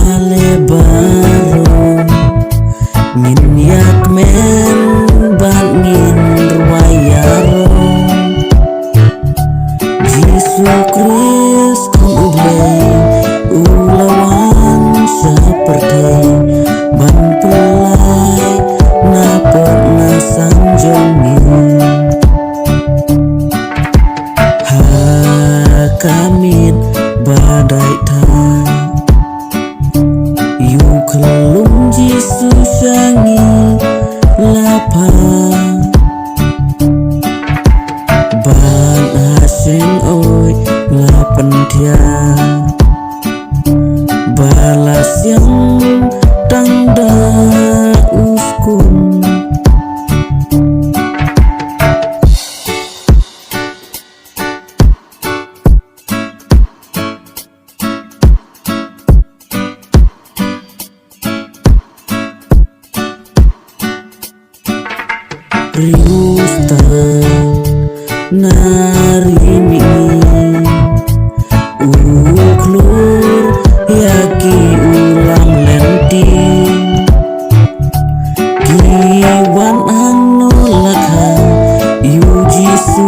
Ale baro ngin yak men bat ngin ruayaro Jisu Kris kon ublay ulawan seperti ban pelai napot nasang jongi kamit badai ta yu kelung Jisu syangi lapa ban asing oi lapan dia balas yang tanda uskun Riusta narini uklur yaki ulam lenti Giwan anu laka yu Jisu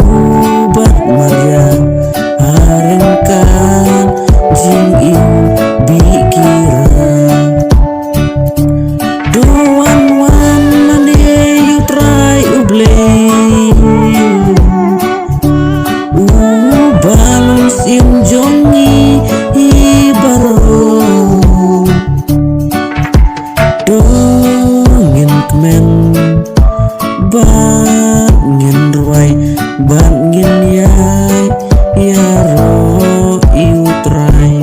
bat Maria harengkan jing iu bikira Doan wan mane yu try ublay balon sim jongi ibaro dongin kemen bangin ruai bangin yai yaro iu try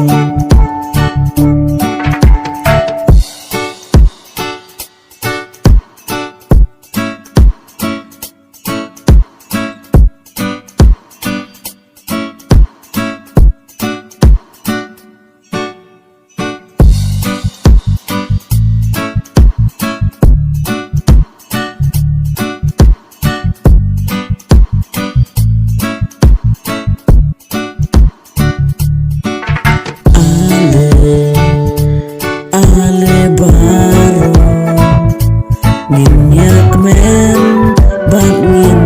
Ale baro ngin yak men bat ngin